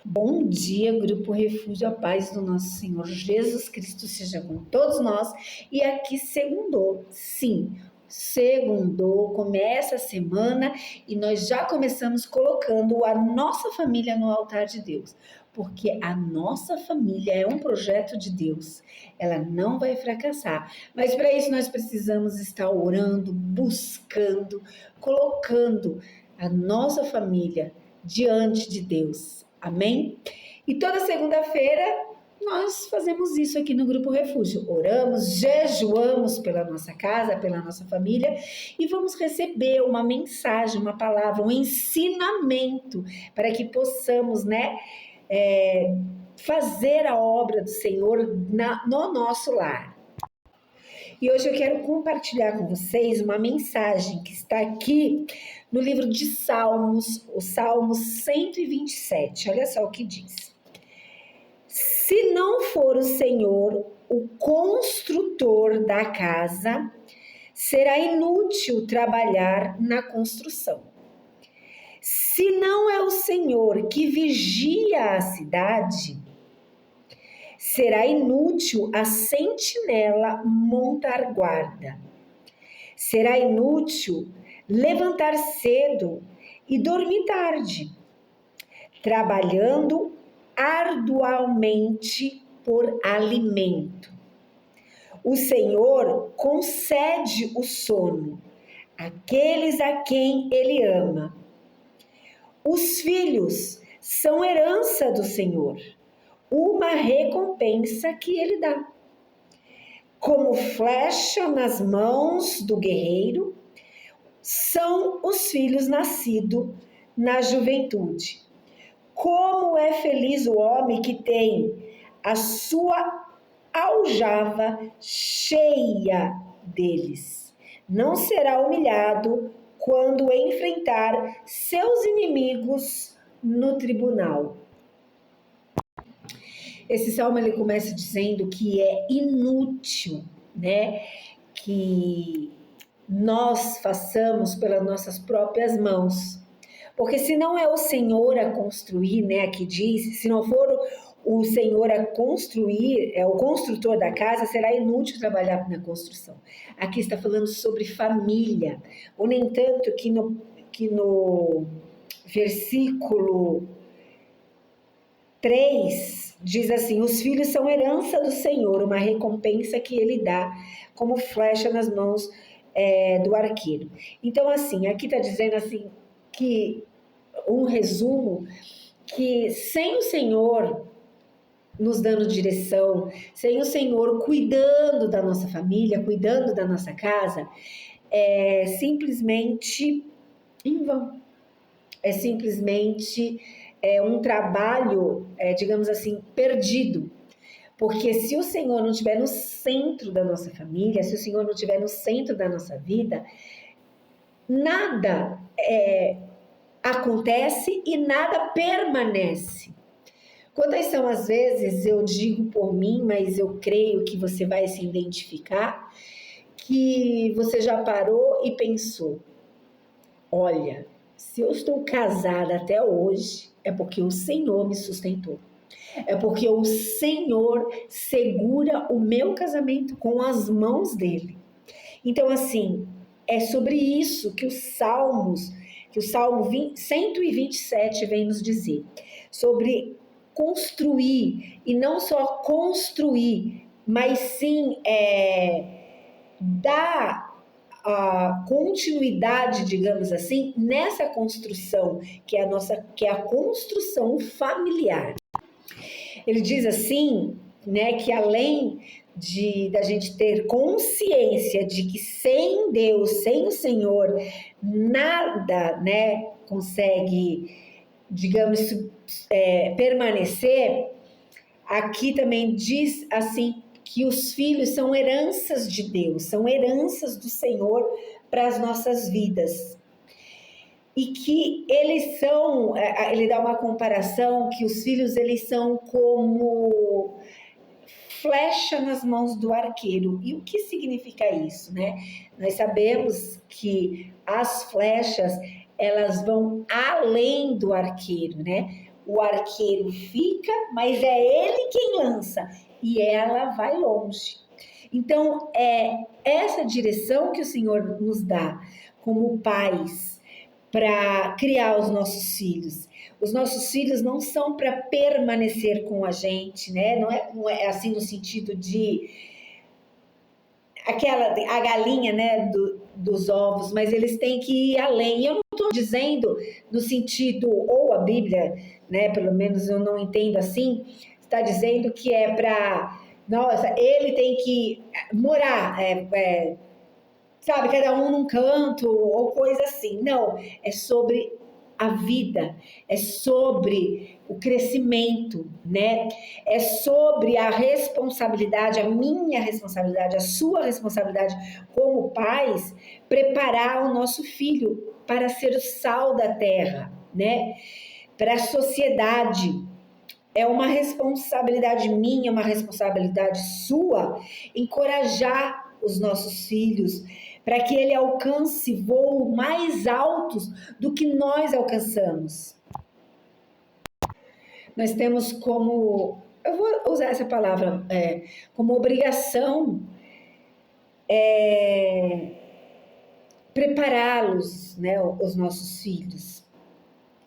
Bom dia, Grupo Refúgio, a paz do nosso Senhor Jesus Cristo seja com todos nós. E aqui segundou, sim, segundou, começa a semana e nós já começamos colocando a nossa família no altar de Deus, porque a nossa família é um projeto de Deus, ela não vai fracassar, mas para isso nós precisamos estar orando, buscando, colocando a nossa família diante de Deus. Amém? E toda segunda-feira nós fazemos isso aqui no Grupo Refúgio. Oramos, jejuamos pela nossa casa, pela nossa família e vamos receber uma mensagem, uma palavra, um ensinamento para que possamos, fazer a obra do Senhor no nosso lar. E hoje eu quero compartilhar com vocês uma mensagem que está aqui no livro de Salmos, o Salmo 127. Olha só o que diz. Se não for o Senhor o construtor da casa, será inútil trabalhar na construção. Se não é o Senhor que vigia a cidade, será inútil a sentinela montar guarda. Será inútil levantar cedo e dormir tarde, trabalhando arduamente por alimento. O Senhor concede o sono àqueles a quem Ele ama. Os filhos são herança do Senhor, uma recompensa que Ele dá. Como flecha nas mãos do guerreiro, são os filhos nascidos na juventude. Como é feliz o homem que tem a sua aljava cheia deles. Não será humilhado quando enfrentar seus inimigos no tribunal. Esse salmo ele começa dizendo que é inútil, que nós façamos pelas nossas próprias mãos. Porque se não é o Senhor a construir, aqui diz, se não for o Senhor a construir, é o construtor da casa, será inútil trabalhar na construção. Aqui está falando sobre família. Ou nem tanto que no versículo 3 diz assim: os filhos são herança do Senhor, uma recompensa que Ele dá, como flecha nas mãos do arqueiro. Então, assim, aqui está dizendo assim que um resumo que sem o Senhor nos dando direção, sem o Senhor cuidando da nossa família, cuidando da nossa casa, é simplesmente em vão. É simplesmente um trabalho, digamos assim, perdido. Porque se o Senhor não estiver no centro da nossa família, se o Senhor não estiver no centro da nossa vida, nada acontece e nada permanece. Quantas são as vezes, eu digo por mim, mas eu creio que você vai se identificar, que você já parou e pensou: olha, se eu estou casada até hoje, é porque o Senhor me sustentou. É porque o Senhor segura o meu casamento com as mãos dele. Então, assim, é sobre isso que o Salmo 127 vem nos dizer. Sobre construir, e não só construir, mas sim dar a continuidade, digamos assim, nessa construção, que é a construção familiar. Ele diz assim, que além da gente ter consciência de que sem Deus, sem o Senhor, nada, consegue, digamos, permanecer, aqui também diz assim que os filhos são heranças de Deus, são heranças do Senhor para as nossas vidas. E que eles são, ele dá uma comparação, que os filhos eles são como flecha nas mãos do arqueiro. E o que significa isso, Nós sabemos que as flechas, elas vão além do arqueiro, o arqueiro fica, mas é ele quem lança e ela vai longe. Então, é essa direção que o Senhor nos dá como pais para criar os nossos filhos. Os nossos filhos não são para permanecer com a gente, né? Não é assim no sentido de a galinha, né, dos ovos, mas eles têm que ir além. E eu não estou dizendo no sentido, ou a Bíblia, né, pelo menos eu não entendo assim, está dizendo que é para, nossa, ele tem que morar, sabe, cada um num canto, ou coisa assim. Não, é sobre a vida, é sobre o crescimento, né? É sobre a responsabilidade, a minha responsabilidade, a sua responsabilidade como pais, preparar o nosso filho para ser o sal da terra, né? Para a sociedade. É uma responsabilidade minha, uma responsabilidade sua, encorajar os nossos filhos para que ele alcance voos mais altos do que nós alcançamos. Nós temos como, eu vou usar essa palavra, como obrigação, prepará-los, né, os nossos filhos,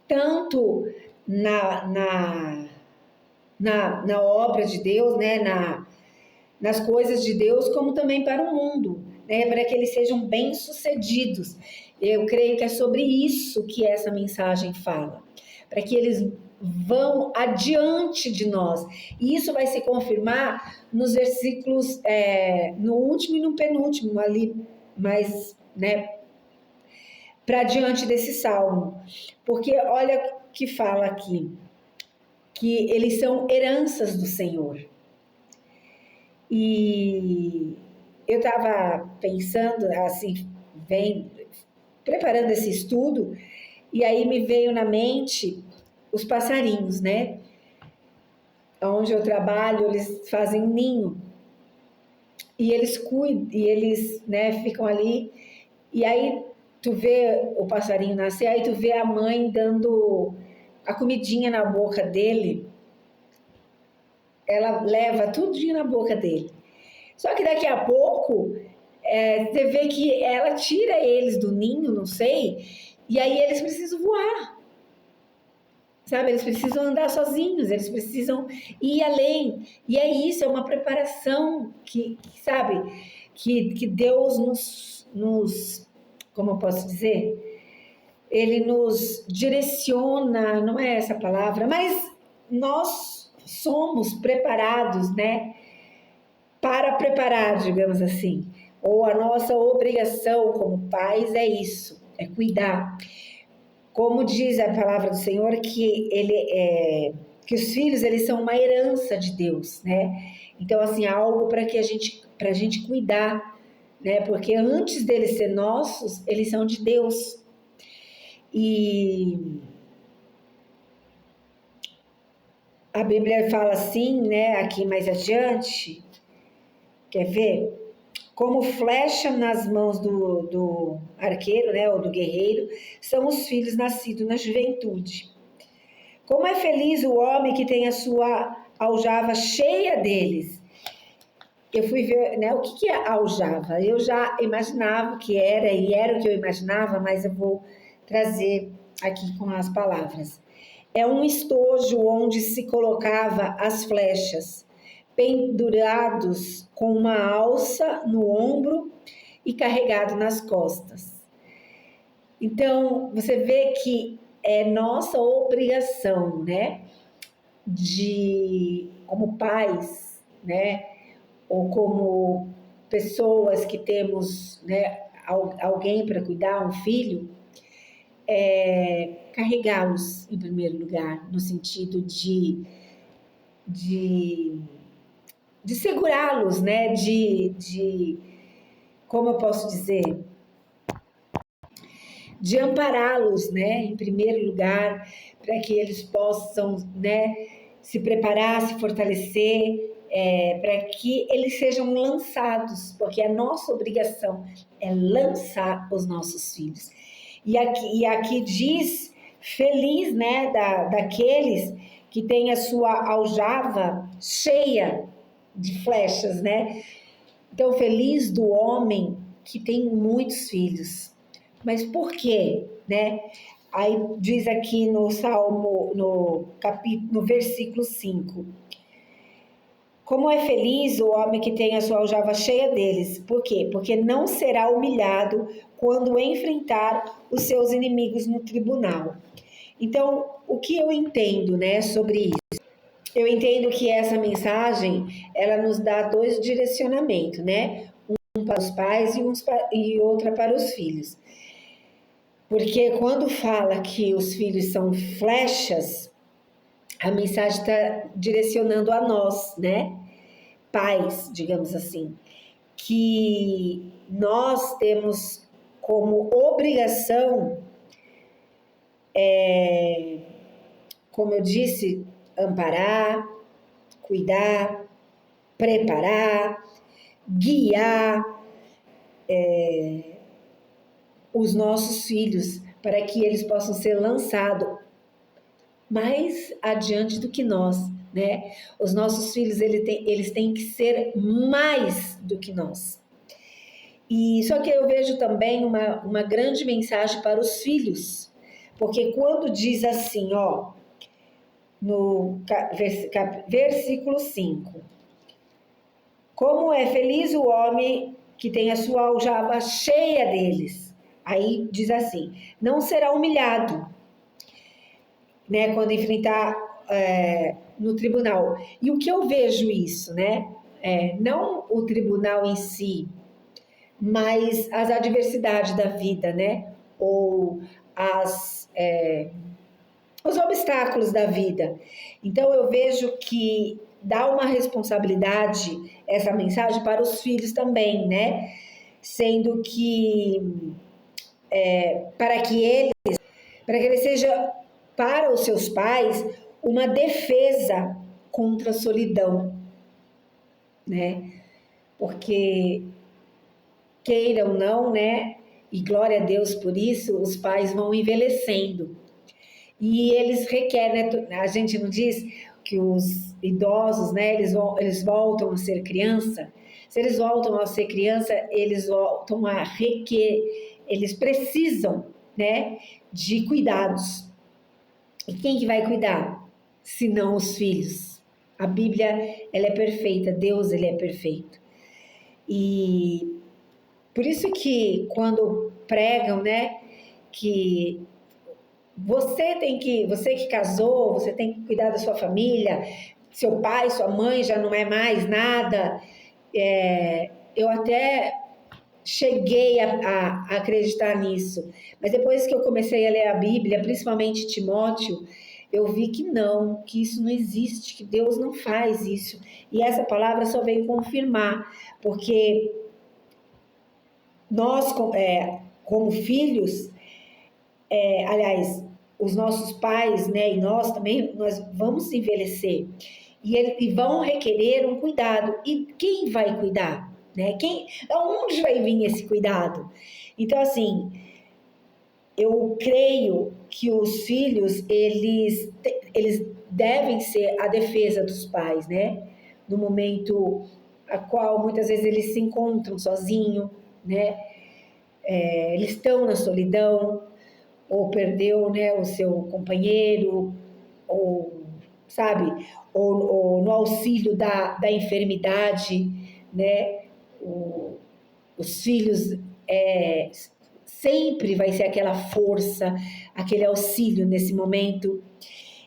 tanto na obra de Deus, né, nas coisas de Deus, como também para o mundo, né, para que eles sejam bem-sucedidos. Eu creio que é sobre isso que essa mensagem fala, para que eles vão adiante de nós. E isso vai se confirmar nos versículos, no último e no penúltimo, ali, mais, né, para diante desse salmo. Porque olha o que fala aqui, que eles são heranças do Senhor. E eu estava pensando, assim, preparando esse estudo, e aí me veio na mente os passarinhos, né? Onde eu trabalho, eles fazem ninho. E eles cuidam, e eles, né, ficam ali. E aí tu vê o passarinho nascer, aí tu vê a mãe dando a comidinha na boca dele. Ela leva tudinho na boca dele. Só que daqui a pouco, você vê que ela tira eles do ninho, não sei, e aí eles precisam voar. Sabe, eles precisam andar sozinhos, eles precisam ir além. E é isso, é uma preparação sabe, que Deus nos, como eu posso dizer? Ele nos direciona, não é essa palavra, mas nós somos preparados, né? Para preparar, digamos assim. Ou a nossa obrigação como pais é isso, é cuidar. Como diz a palavra do Senhor, que os filhos, eles são uma herança de Deus, né? Então, assim, algo para a gente cuidar, né? Porque antes deles ser nossos, eles são de Deus. E a Bíblia fala assim, né? Aqui mais adiante, quer ver? Como flecha nas mãos do arqueiro, né, ou do guerreiro, são os filhos nascidos na juventude. Como é feliz o homem que tem a sua aljava cheia deles. Eu fui ver, né, o que é aljava. Eu já imaginava que era, e era o que eu imaginava, mas eu vou trazer aqui com as palavras. É um estojo onde se colocava as flechas, pendurados com uma alça no ombro e carregado nas costas. Então, você vê que é nossa obrigação, né, como pais, né, ou como pessoas que temos, né, alguém para cuidar, um filho, carregá-los em primeiro lugar, no sentido de segurá-los, né? Como eu posso dizer? De ampará-los, né? Em primeiro lugar, para que eles possam, né? Se preparar, se fortalecer, para que eles sejam lançados, porque a nossa obrigação é lançar os nossos filhos. E aqui diz Feliz, né, daqueles que têm a sua aljava cheia de flechas, né? Então, feliz do homem que tem muitos filhos. Mas por quê, né? Aí diz aqui no Salmo, no versículo 5. Como é feliz o homem que tem a sua aljava cheia deles. Por quê? Porque não será humilhado quando enfrentar os seus inimigos no tribunal. Então, o que eu entendo, né, sobre isso? Eu entendo que essa mensagem, ela nos dá dois direcionamentos, né? Um para os pais e outra para os filhos. Porque quando fala que os filhos são flechas, a mensagem está direcionando a nós, né? Pais, digamos assim, que nós temos como obrigação, como eu disse, amparar, cuidar, preparar, guiar os nossos filhos para que eles possam ser lançados mais adiante do que nós, né? Os nossos filhos, eles têm que ser mais do que nós. E só que eu vejo também uma grande mensagem para os filhos, porque quando diz assim, ó, no versículo 5, como é feliz o homem que tem a sua aljava cheia deles. Aí diz assim, não será humilhado, né, quando enfrentar no tribunal. E o que eu vejo isso, né? Não o tribunal em si, mas as adversidades da vida, né? Ou os obstáculos da vida. Então eu vejo que dá uma responsabilidade essa mensagem para os filhos também, né? Sendo que para que ele seja para os seus pais uma defesa contra a solidão, né? Porque queira ou não, né? E glória a Deus por isso, os pais vão envelhecendo. E eles requerem, né? A gente não diz que os idosos, né? Eles voltam a ser criança. Se eles voltam a ser criança, eles voltam a requerer, eles precisam, né? De cuidados. E quem que vai cuidar? Se não os filhos. A Bíblia, ela é perfeita, Deus, ele é perfeito. E por isso que quando pregam, né, que você que casou, você tem que cuidar da sua família, seu pai, sua mãe já não é mais nada. Eu até cheguei a acreditar nisso, mas depois que eu comecei a ler a Bíblia, principalmente Timóteo, eu vi que não, que isso não existe, que Deus não faz isso. E essa palavra só veio confirmar, porque nós, como filhos, aliás, os nossos pais, né, e nós também, nós vamos envelhecer e vão requerer um cuidado. E quem vai cuidar, né? Aonde vai vir esse cuidado? Então, assim, eu creio que os filhos eles devem ser a defesa dos pais, né? No momento a qual muitas vezes eles se encontram sozinhos, né? Eles estão na solidão, ou perdeu, né, o seu companheiro, ou, sabe, ou no auxílio da enfermidade, né, os filhos sempre vai ser aquela força, aquele auxílio nesse momento,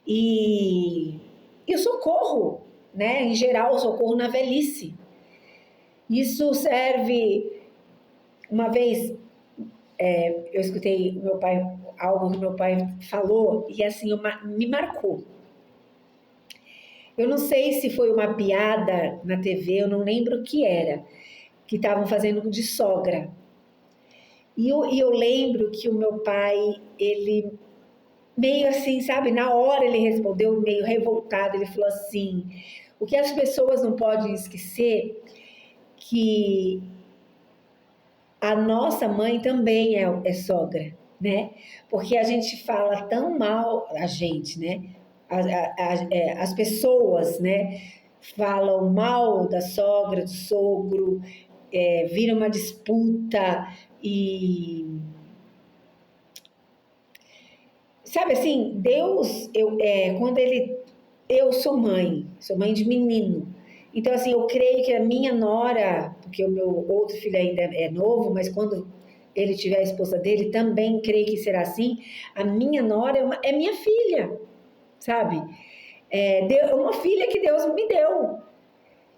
e o socorro, né, em geral, o socorro na velhice. Isso serve, uma vez, eu escutei meu pai, algo que meu pai falou e assim me marcou. Eu não sei se foi uma piada na TV, eu não lembro o que era, que estavam fazendo de sogra. E eu lembro que o meu pai, ele meio assim, sabe, na hora ele respondeu meio revoltado, ele falou assim, o que as pessoas não podem esquecer que a nossa mãe também é sogra. né? Porque a gente fala tão mal, a gente, né? As pessoas, né? Falam mal da sogra, do sogro, vira uma disputa e sabe assim, Deus, eu sou mãe de menino. Então, assim, eu creio que a minha nora, porque o meu outro filho ainda é novo, mas quando ele tiver a esposa dele, também creio que será assim. A minha nora é minha filha, sabe? É uma filha que Deus me deu.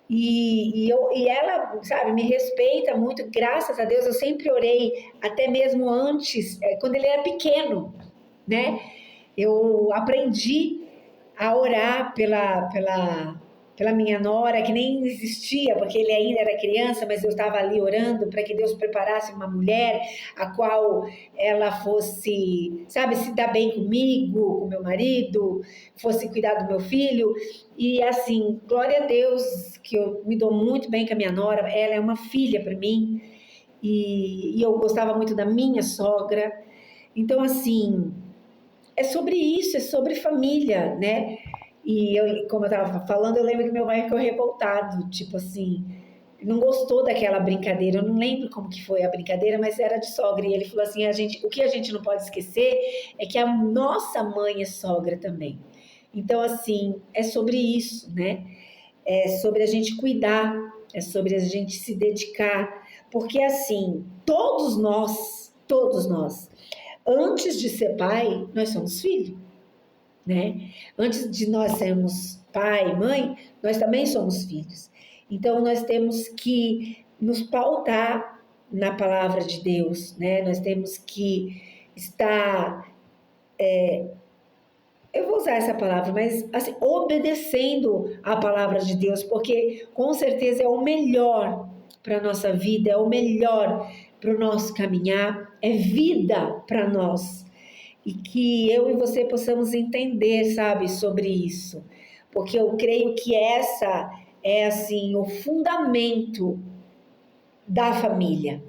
E ela, sabe, me respeita muito, graças a Deus. Eu sempre orei, até mesmo antes, quando ele era pequeno, né? Eu aprendi a orar pela minha nora, que nem existia, porque ele ainda era criança, mas eu estava ali orando para que Deus preparasse uma mulher a qual ela fosse, sabe, se dar bem comigo, com meu marido, fosse cuidar do meu filho. E assim, glória a Deus, que eu me dou muito bem com a minha nora, ela é uma filha para mim, e eu gostava muito da minha sogra. Então, assim, é sobre isso, é sobre família, né? E eu, como eu estava falando, eu lembro que meu pai ficou revoltado, tipo assim, não gostou daquela brincadeira. Eu não lembro como que foi a brincadeira, mas era de sogra. E ele falou assim: o que a gente não pode esquecer é que a nossa mãe é sogra também. Então, assim, é sobre isso, né? É sobre a gente cuidar, é sobre a gente se dedicar, porque assim, todos nós, antes de ser pai, nós somos filho, né? Antes de nós sermos pai, mãe, nós também somos filhos. Então nós temos que nos pautar na palavra de Deus, né? Nós temos que estar, eu vou usar essa palavra, mas assim, obedecendo a palavra de Deus, porque com certeza é o melhor para a nossa vida, é o melhor para o nosso caminhar, é vida para nós. E que eu e você possamos entender, sabe, sobre isso. Porque eu creio que essa é, assim, o fundamento da família.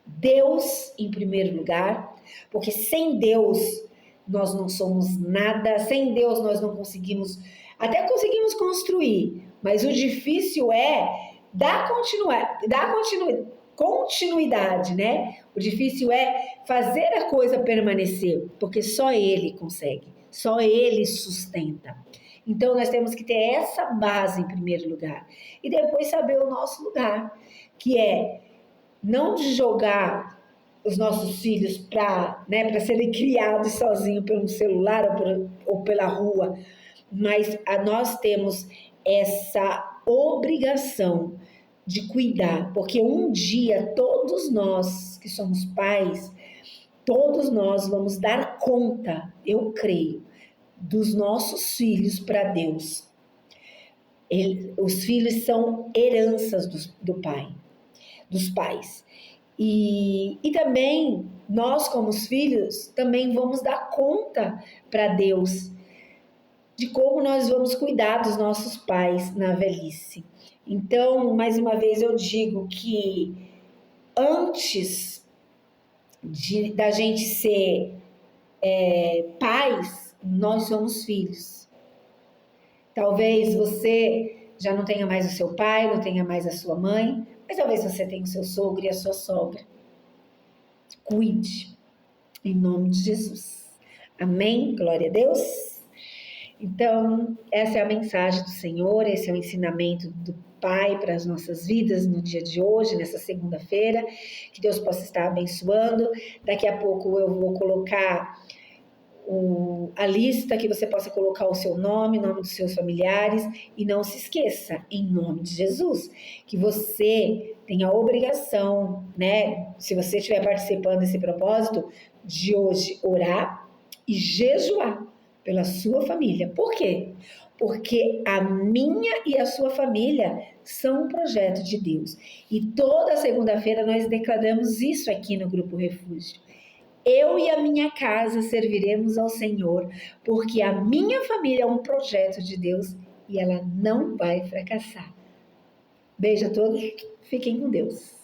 Deus em primeiro lugar, porque sem Deus nós não somos nada, sem Deus nós não conseguimos, até conseguimos construir, mas o difícil é continuidade, né? O difícil é fazer a coisa permanecer, porque só Ele consegue, só Ele sustenta. Então nós temos que ter essa base em primeiro lugar e depois saber o nosso lugar, que é não de jogar os nossos filhos para, né, para serem criados sozinhos pelo celular ou pela rua, mas nós temos essa obrigação de cuidar, porque um dia todos nós que somos pais, todos nós vamos dar conta, eu creio, dos nossos filhos para Deus. Os filhos são heranças do pai, dos pais. E também nós, como os filhos, também vamos dar conta para Deus de como nós vamos cuidar dos nossos pais na velhice. Então, mais uma vez eu digo que antes da gente ser pais, nós somos filhos. Talvez você já não tenha mais o seu pai, não tenha mais a sua mãe, mas talvez você tenha o seu sogro e a sua sogra. Cuide, em nome de Jesus. Amém? Glória a Deus. Então, essa é a mensagem do Senhor, esse é o ensinamento do Pai para as nossas vidas no dia de hoje, nessa segunda-feira. Que Deus possa estar abençoando. Daqui a pouco eu vou colocar a lista, que você possa colocar o seu nome, o nome dos seus familiares, e não se esqueça, em nome de Jesus, que você tem a obrigação, né, se você estiver participando desse propósito, de hoje orar e jejuar pela sua família. Por quê? Porque a minha e a sua família são um projeto de Deus. E toda segunda-feira nós declaramos isso aqui no Grupo Refúgio. Eu e a minha casa serviremos ao Senhor, porque a minha família é um projeto de Deus e ela não vai fracassar. Beijo a todos, fiquem com Deus.